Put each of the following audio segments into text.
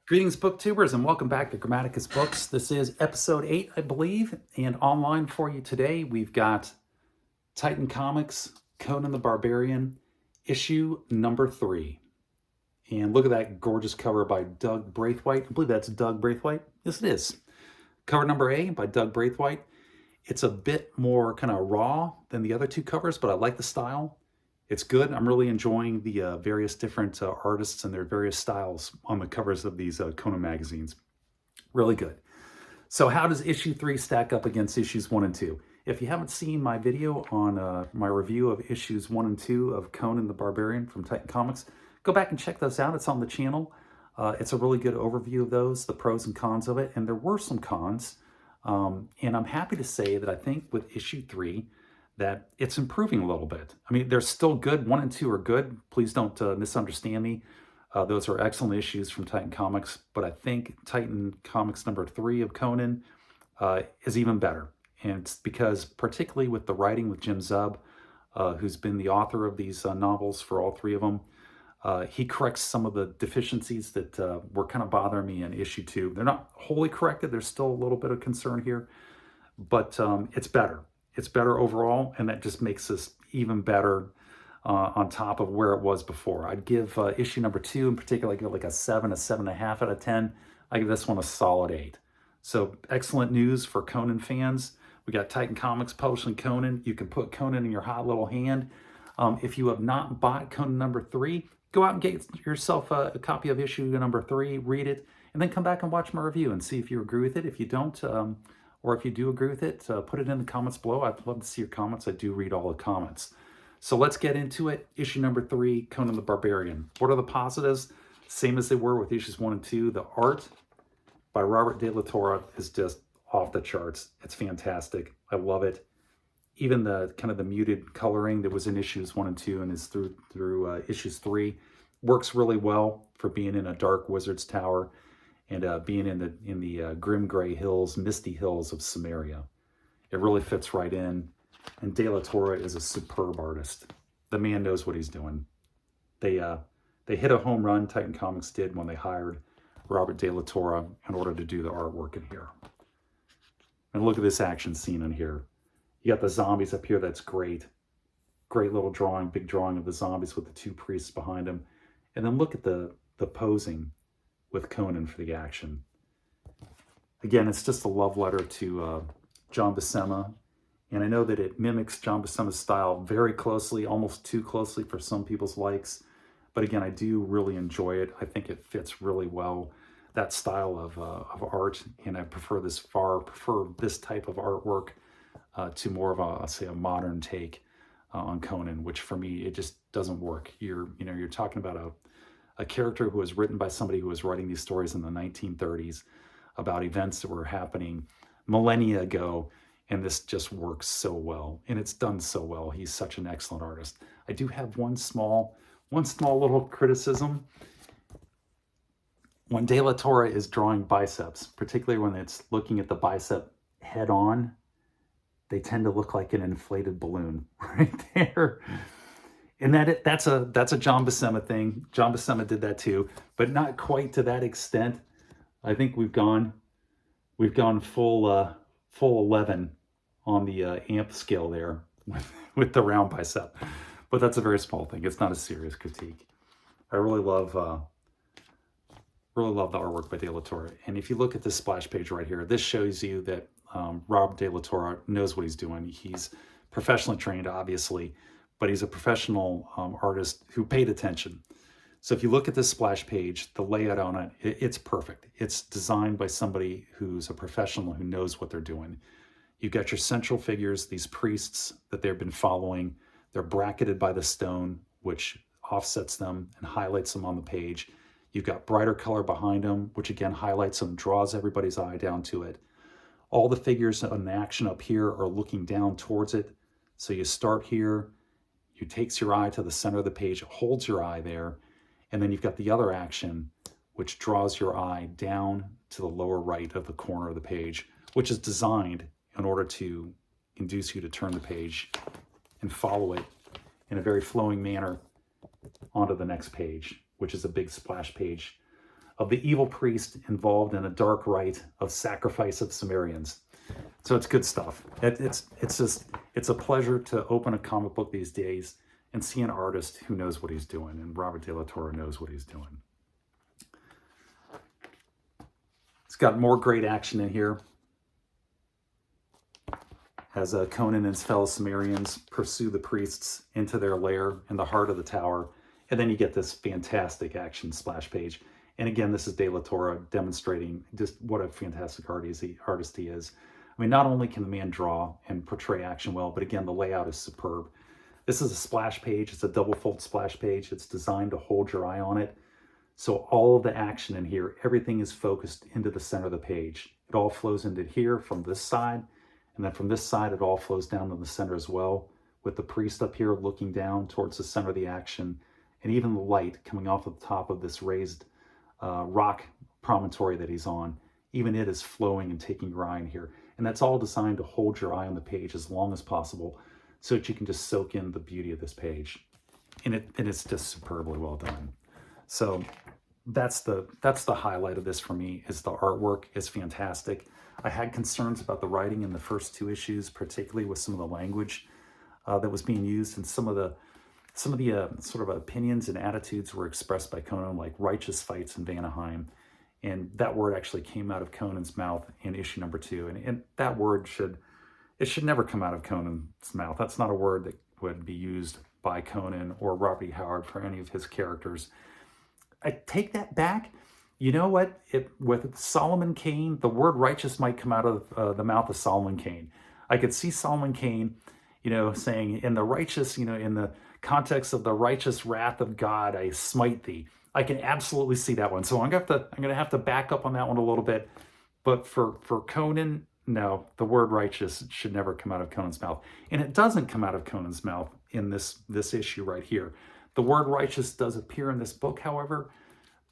Greetings, booktubers, and welcome back to Grammaticus Books. This is episode 8, I believe, and online for you today we've got Titan Comics, Conan the Barbarian, issue number 3. And look at that gorgeous cover by Doug Braithwaite. I believe that's Doug Braithwaite. Yes, it is. Cover number A by Doug Braithwaite. It's a bit more kind of raw than the other two covers, but I like the style. It's good. I'm really enjoying the various different artists and their various styles on the covers of these Conan magazines. Really good. So how does issue 3 stack up against issues 1 and 2? If you haven't seen my video on my review of issues 1 and 2 of Conan the Barbarian from Titan Comics, go back and check those out. It's on the channel. It's a really good overview of those, the pros and cons of it. And there were some cons. And I'm happy to say that I think with issue 3, that it's improving a little bit. I mean, they're still good. 1 and 2 are good. Please don't misunderstand me. Those are excellent issues from Titan Comics, but I think Titan Comics number 3 of Conan is even better. And it's because, particularly with the writing with Jim Zub, who's been the author of these novels for all 3 of them, he corrects some of the deficiencies that were kind of bothering me in issue 2. They're not wholly corrected. There's still a little bit of concern here, but it's better. It's better overall, and that just makes this even better on top of where it was before. I'd give issue number 2 in particular, I give it like a 7, a 7.5 out of 10. I give this one a solid 8. So excellent news for Conan fans. We got Titan Comics publishing Conan. You can put Conan in your hot little hand. If you have not bought Conan number 3, go out and get yourself a copy of issue number 3, read it, and then come back and watch my review and see if you agree with it. If you don't, or if you do agree with it, put it in the comments below. I'd love to see your comments. I do read all the comments. So let's get into it. Issue number 3, Conan the Barbarian. What are the positives? Same as they were with issues 1 and 2. The art by Robert De La Torre is just off the charts. It's fantastic. I love it. Even the kind of the muted coloring that was in issues 1 and 2 and is through issues 3 works really well for being in a dark wizard's tower and being in the grim gray hills, misty hills of Samaria. It really fits right in. And De La Torre is a superb artist. The man knows what he's doing. They hit a home run, Titan Comics did, when they hired Robert De La Torre in order to do the artwork in here. And look at this action scene in here. You got the zombies up here. That's great. Great little drawing, big drawing of the zombies with the 2 priests behind them. And then look at the posing with Conan for the action. Again, it's just a love letter to John Buscema, and I know that it mimics John Buscema's style very closely, almost too closely for some people's likes, but again, I do really enjoy it. I think it fits really well, that style of art, and I prefer this type of artwork to more of a, say, a modern take on Conan, which for me, it just doesn't work. You're talking about a character who was written by somebody who was writing these stories in the 1930s about events that were happening millennia ago, and this just works so well, and it's done so well. He's such an excellent artist. I do have one small little criticism. When De La Torre is drawing biceps, particularly when it's looking at the bicep head on, they tend to look like an inflated balloon right there. And that's a John Buscema thing. John Buscema did that too, but not quite to that extent. I think we've gone full 11 on the amp scale there with the round bicep. But that's a very small thing. It's not a serious critique. I really love the artwork by De La Torre. And if you look at this splash page right here, this shows you that Rob De La Torre knows what he's doing. He's professionally trained, obviously, but he's a professional artist who paid attention. So if you look at this splash page, the layout on it, it's perfect. It's designed by somebody who's a professional who knows what they're doing. You've got your central figures, these priests that they've been following. They're bracketed by the stone, which offsets them and highlights them on the page. You've got brighter color behind them, which again highlights them, draws everybody's eye down to it. All the figures in action up here are looking down towards it. So you start here, you takes your eye to the center of the page, holds your eye there, and then you've got the other action, which draws your eye down to the lower right of the corner of the page, which is designed in order to induce you to turn the page and follow it in a very flowing manner onto the next page, which is a big splash page of the evil priest involved in a dark rite of sacrifice of Sumerians. So it's good stuff. It's a pleasure to open a comic book these days and see an artist who knows what he's doing, and Robert De La Torre knows what he's doing. It's got more great action in here as Conan and his fellow Sumerians pursue the priests into their lair in the heart of the tower. And then you get this fantastic action splash page. And again, this is De La Torre demonstrating just what a fantastic artist he is. I mean, not only can the man draw and portray action well, but again, the layout is superb. This is a splash page. It's a double fold splash page. It's designed to hold your eye on it. So all of the action in here, everything is focused into the center of the page. It all flows into here from this side. And then from this side, it all flows down to the center as well, with the priest up here looking down towards the center of the action, and even the light coming off of the top of this raised rock promontory that he's on. Even it is flowing and taking your eye in here. And that's all designed to hold your eye on the page as long as possible so that you can just soak in the beauty of this page. And it's just superbly well done. So that's the highlight of this for me, is the artwork is fantastic. I had concerns about the writing in the first two issues, particularly with some of the language that was being used, and some of the sort of opinions and attitudes were expressed by Conan, like righteous fights in Vanaheim. And that word actually came out of Conan's mouth in issue number 2. And that word should never come out of Conan's mouth. That's not a word that would be used by Conan or Robert E. Howard for any of his characters. I take that back. You know what? With Solomon Kane, the word righteous might come out of the mouth of Solomon Kane. I could see Solomon Kane, saying, in the righteous, in the context of the righteous wrath of God, I smite thee. I can absolutely see that one. So I'm gonna have to back up on that one a little bit. But for Conan, no, the word righteous should never come out of Conan's mouth. And it doesn't come out of Conan's mouth in this issue right here. The word righteous does appear in this book, however,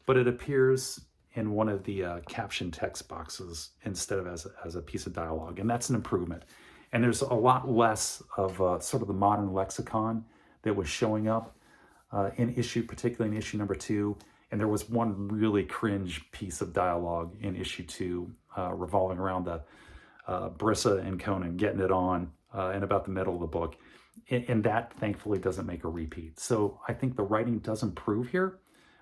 but it appears in one of the caption text boxes instead of as a piece of dialogue. And that's an improvement. And there's a lot less of sort of the modern lexicon that was showing up particularly in issue number 2. And there was one really cringe piece of dialogue in issue 2 revolving around the Brissa and Conan getting it on in about the middle of the book. And that thankfully doesn't make a repeat. So I think the writing does improve here,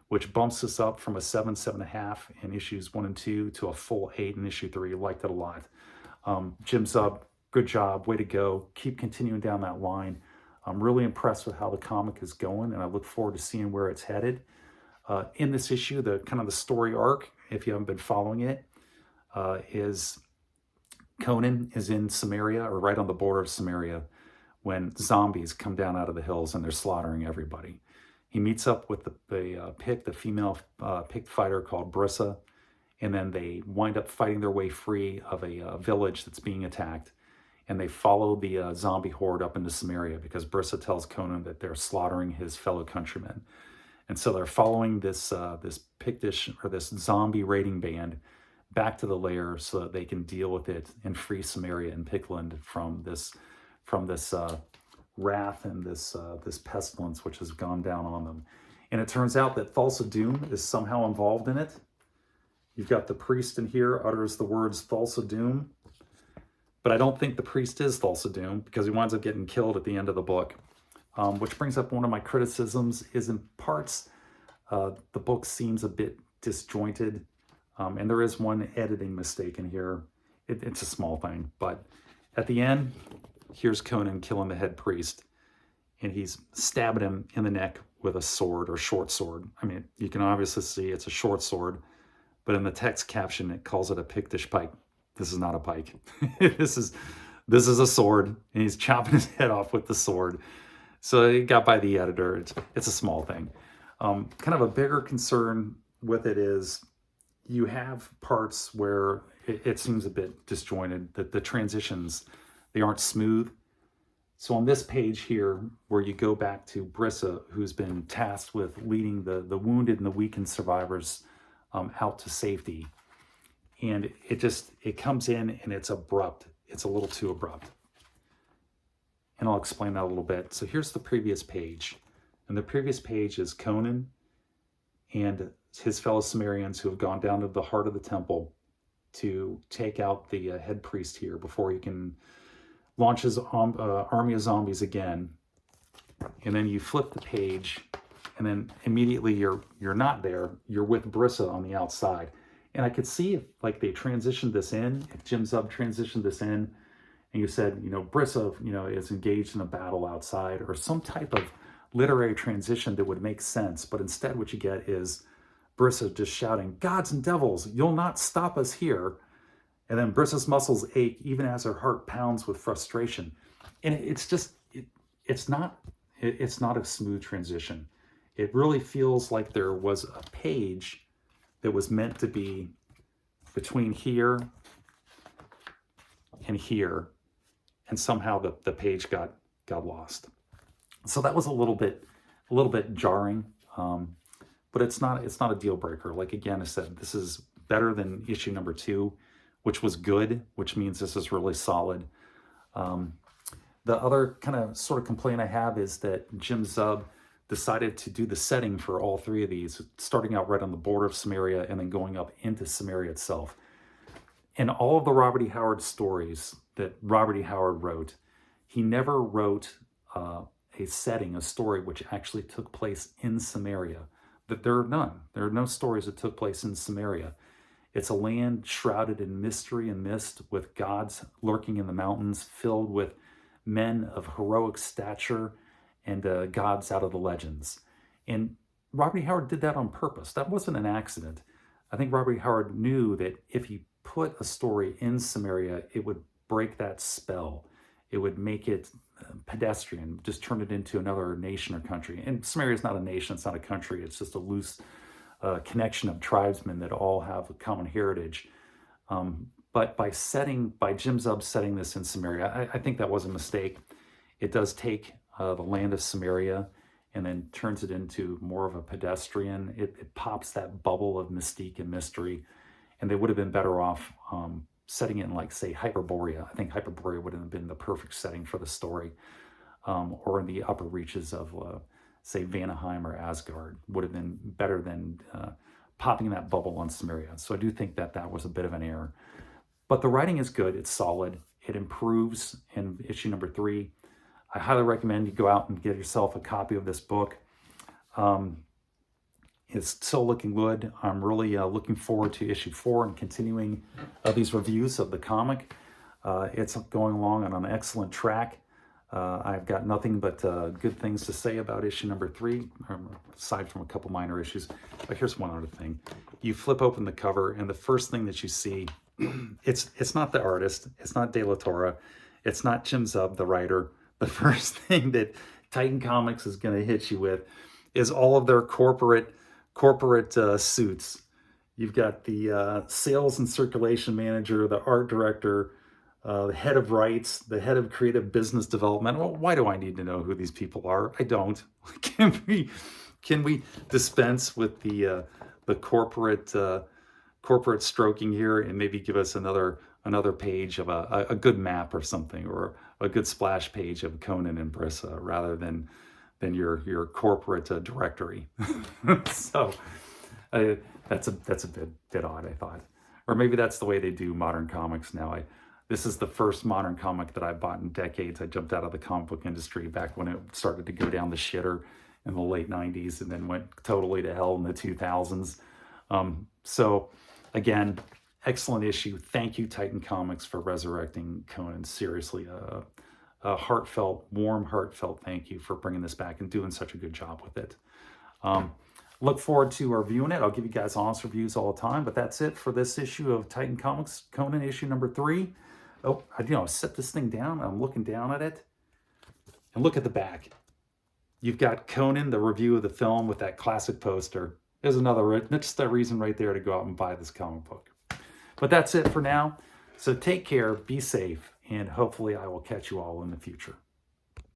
which bumps us up from a 7, 7.5 in issues 1 and 2 to a full 8 in issue 3. Liked it a lot. Jim Zub, good job, way to go. Keep continuing down that line. I'm really impressed with how the comic is going, and I look forward to seeing where it's headed. In this issue, the story arc, if you haven't been following it, is Conan is in Samaria, or right on the border of Samaria, when zombies come down out of the hills and they're slaughtering everybody. He meets up with the female picked fighter called Brissa, and then they wind up fighting their way free of a village that's being attacked. And they follow the zombie horde up into Samaria because Brissa tells Conan that they're slaughtering his fellow countrymen. And so they're following this Pictish, or this zombie raiding band, back to the lair so that they can deal with it and free Samaria and Pickland from this wrath and this pestilence which has gone down on them. And it turns out that Thulsa Doom is somehow involved in it. You've got the priest in here utters the words Thulsa Doom, but I don't think the priest is Thulsa Doom because he winds up getting killed at the end of the book. Which brings up one of my criticisms, is in parts the book seems a bit disjointed, and there is one editing mistake in here. It's a small thing, but at the end, here's Conan killing the head priest, and he's stabbing him in the neck with a sword, or short sword. I mean, you can obviously see it's a short sword, but in the text caption, it calls it a Pictish pike. This is not a pike. This is a sword, and he's chopping his head off with the sword. So it got by the editor. It's a small thing. Kind of a bigger concern with it is you have parts where it seems a bit disjointed, that the transitions, they aren't smooth. So on this page here, where you go back to Brissa, who's been tasked with leading the wounded and the weakened survivors out to safety, and it comes in and it's abrupt. It's a little too abrupt. And I'll explain that a little bit. So here's the previous page. And the previous page is Conan and his fellow Sumerians who have gone down to the heart of the temple to take out the head priest here before he can launch his army of zombies again. And then you flip the page, and then immediately you're not there. You're with Brissa on the outside. And I could see if like they transitioned this in, if Jim Zub transitioned this in, and you said, you know, Brissa, you know, is engaged in a battle outside, or some type of literary transition that would make sense. But instead what you get is Brissa just shouting, "Gods and devils, you'll not stop us here." And then Brissa's muscles ache even as her heart pounds with frustration. And it's just, it's not a smooth transition. It really feels like there was a page that was meant to be between here and here, and somehow the page got lost. So that was a little bit jarring, but it's not a deal breaker. Like again, I said, this is better than issue number 2, which was good, which means this is really solid. The other kind of sort of complaint I have is that Jim Zub decided to do the setting for all 3 of these, starting out right on the border of Samaria and then going up into Samaria itself. In all of the Robert E. Howard stories that Robert E. Howard wrote, he never wrote a setting, a story which actually took place in Samaria. That there are none. There are no stories that took place in Samaria. It's a land shrouded in mystery and mist, with gods lurking in the mountains, filled with men of heroic stature and gods out of the legends. And Robert E. Howard did that on purpose. That wasn't an accident. I think Robert E. Howard knew that if he put a story in Samaria, it would break that spell. It would make it pedestrian, just turn it into another nation or country. And Samaria is not a nation, it's not a country, it's just a loose connection of tribesmen that all have a common heritage. But by Jim Zub setting this in Samaria, I think that was a mistake. It does take the land of Samaria and then turns it into more of a pedestrian. It pops that bubble of mystique and mystery, and they would have been better off setting it in, like, say, Hyperborea. I think Hyperborea would have been the perfect setting for the story, or in the upper reaches of say Vanaheim or Asgard would have been better than popping that bubble on Samaria. So I do think that was a bit of an error. But the writing is good, it's solid, it improves in issue number 3. I highly recommend you go out and get yourself a copy of this book. It's still looking good. I'm really looking forward to issue 4 and continuing these reviews of the comic. It's going along on an excellent track. I've got nothing but good things to say about issue number 3, aside from a couple minor issues. But here's one other thing. You flip open the cover, and the first thing that you see, it's not the artist, it's not De La Torre, it's not Jim Zub, the writer. The first thing that Titan Comics is going to hit you with is all of their corporate suits. You've got the sales and circulation manager, the art director, the head of rights, the head of creative business development. Well, why do I need to know who these people are? I don't. Can we dispense with the corporate stroking here and maybe give us another page of a good map or something, or a good splash page of Conan and Brissa, rather than your corporate directory. So that's a bit odd, I thought. Or maybe that's the way they do modern comics now. This is the first modern comic that I bought in decades. I jumped out of the comic book industry back when it started to go down the shitter in the late 90s, and then went totally to hell in the 2000s. So again, excellent issue. Thank you, Titan Comics, for resurrecting Conan. Seriously, a warm, heartfelt thank you for bringing this back and doing such a good job with it. Look forward to reviewing it. I'll give you guys honest reviews all the time, but that's it for this issue of Titan Comics, Conan issue number 3. Oh, I set this thing down. I'm looking down at it, and look at the back. You've got Conan, the review of the film, with that classic poster. There's that's the reason right there to go out and buy this comic book. But that's it for now. So take care, be safe, and hopefully I will catch you all in the future.